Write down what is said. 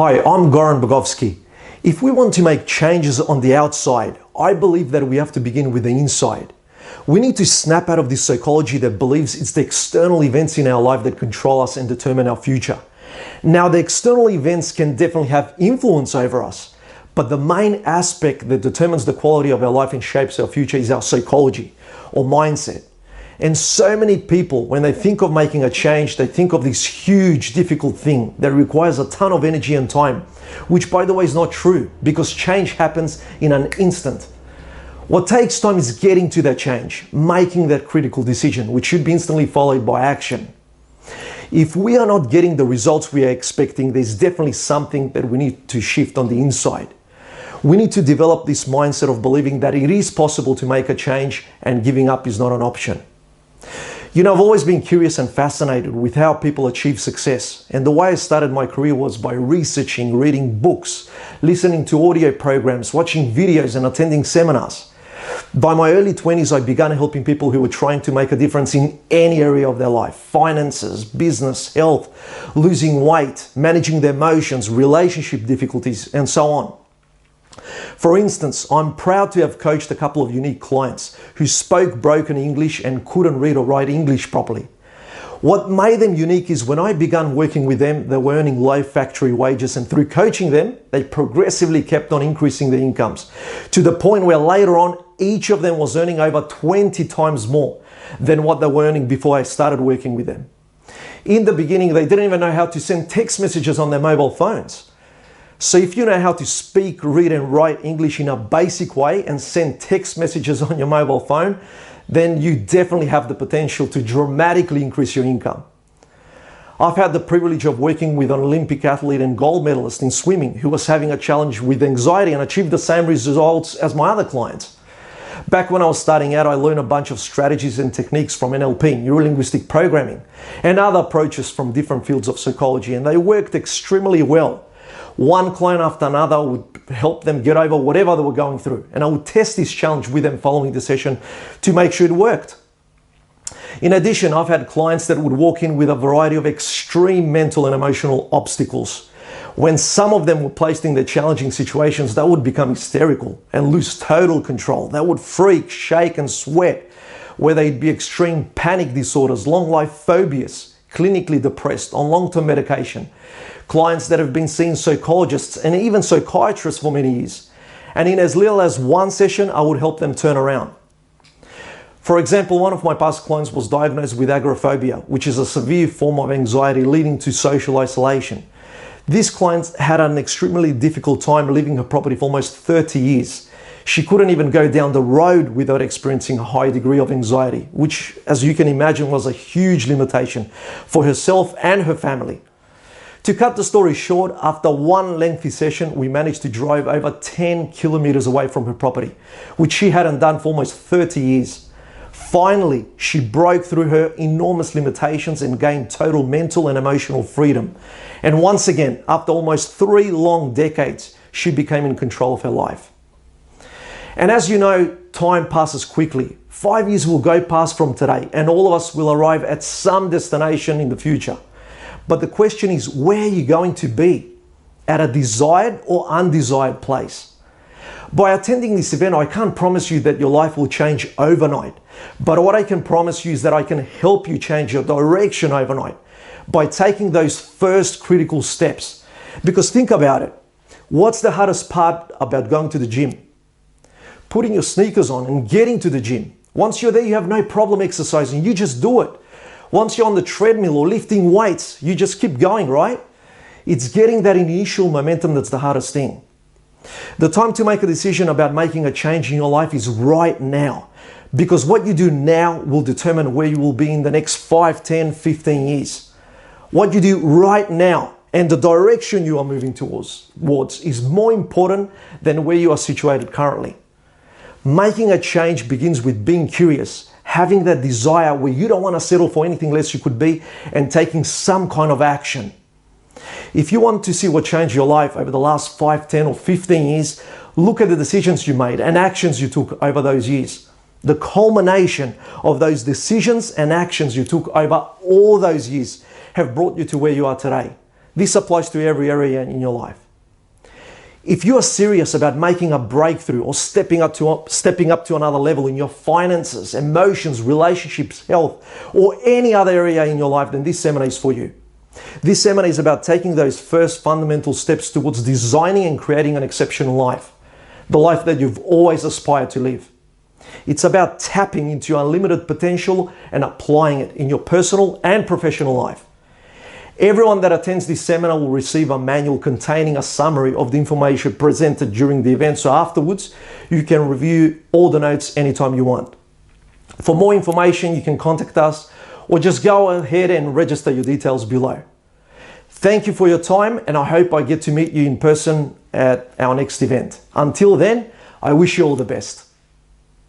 Hi, I'm Goran Bogovski. If we want to make changes on the outside, I believe that we have to begin with the inside. We need to snap out of this psychology that believes it's the external events in our life that control us and determine our future. Now, the external events can definitely have influence over us, but the main aspect that determines the quality of our life and shapes our future is our psychology or mindset. And so many people, when they think of making a change, they think of this huge, difficult thing that requires a ton of energy and time, which, by the way, is not true because change happens in an instant. What takes time is getting to that change, making that critical decision, which should be instantly followed by action. If we are not getting the results we are expecting, there's definitely something that we need to shift on the inside. We need to develop this mindset of believing that it is possible to make a change and giving up is not an option. You know, I've always been curious and fascinated with how people achieve success. And the way I started my career was by researching, reading books, listening to audio programs, watching videos and attending seminars. By my early 20s, I began helping people who were trying to make a difference in any area of their life: finances, business, health, losing weight, managing their emotions, relationship difficulties, and so on. For instance, I'm proud to have coached a couple of unique clients who spoke broken English and couldn't read or write English properly. What made them unique is when I began working with them, they were earning low factory wages, and through coaching them, they progressively kept on increasing their incomes to the point where later on, each of them was earning over 20 times more than what they were earning before I started working with them. In the beginning, they didn't even know how to send text messages on their mobile phones. So if you know how to speak, read and write English in a basic way and send text messages on your mobile phone, then you definitely have the potential to dramatically increase your income. I've had the privilege of working with an Olympic athlete and gold medalist in swimming who was having a challenge with anxiety and achieved the same results as my other clients. Back when I was starting out, I learned a bunch of strategies and techniques from NLP, Neuro-Linguistic Programming, and other approaches from different fields of psychology, and they worked extremely well. One client after another would help them get over whatever they were going through. And I would test this challenge with them following the session to make sure it worked. In addition, I've had clients that would walk in with a variety of extreme mental and emotional obstacles. When some of them were placed in their challenging situations, they would become hysterical and lose total control. They would freak, shake and sweat, where they'd be extreme panic disorders, long life phobias, clinically depressed, on long-term medication. Clients that have been seeing psychologists and even psychiatrists for many years. And in as little as one session, I would help them turn around. For example, one of my past clients was diagnosed with agoraphobia, which is a severe form of anxiety leading to social isolation. This client had an extremely difficult time leaving her property for almost 30 years. She couldn't even go down the road without experiencing a high degree of anxiety, which, as you can imagine, was a huge limitation for herself and her family. To cut the story short, after one lengthy session, we managed to drive over 10 kilometers away from her property, which she hadn't done for almost 30 years. Finally, she broke through her enormous limitations and gained total mental and emotional freedom. And once again, after almost 3 long decades, she became in control of her life. And as you know, time passes quickly. 5 years will go past from today, and all of us will arrive at some destination in the future. But the question is, where are you going to be? At a desired or undesired place? By attending this event, I can't promise you that your life will change overnight. But what I can promise you is that I can help you change your direction overnight by taking those first critical steps. Because think about it. What's the hardest part about going to the gym? Putting your sneakers on and getting to the gym. Once you're there, you have no problem exercising. You just do it. Once you're on the treadmill or lifting weights, you just keep going, right? It's getting that initial momentum that's the hardest thing. The time to make a decision about making a change in your life is right now, because what you do now will determine where you will be in the next 5, 10, 15 years. What you do right now and the direction you are moving towards is more important than where you are situated currently. Making a change begins with being curious, having that desire where you don't want to settle for anything less you could be, and taking some kind of action. If you want to see what changed your life over the last 5, 10 or 15 years, look at the decisions you made and actions you took over those years. The culmination of those decisions and actions you took over all those years have brought you to where you are today. This applies to every area in your life. If you are serious about making a breakthrough or stepping up to another level in your finances, emotions, relationships, health, or any other area in your life, then this seminar is for you. This seminar is about taking those first fundamental steps towards designing and creating an exceptional life, the life that you've always aspired to live. It's about tapping into your unlimited potential and applying it in your personal and professional life. Everyone that attends this seminar will receive a manual containing a summary of the information presented during the event, so afterwards you can review all the notes anytime you want. For more information, you can contact us or just go ahead and register your details below. Thank you for your time, and I hope I get to meet you in person at our next event. Until then, I wish you all the best.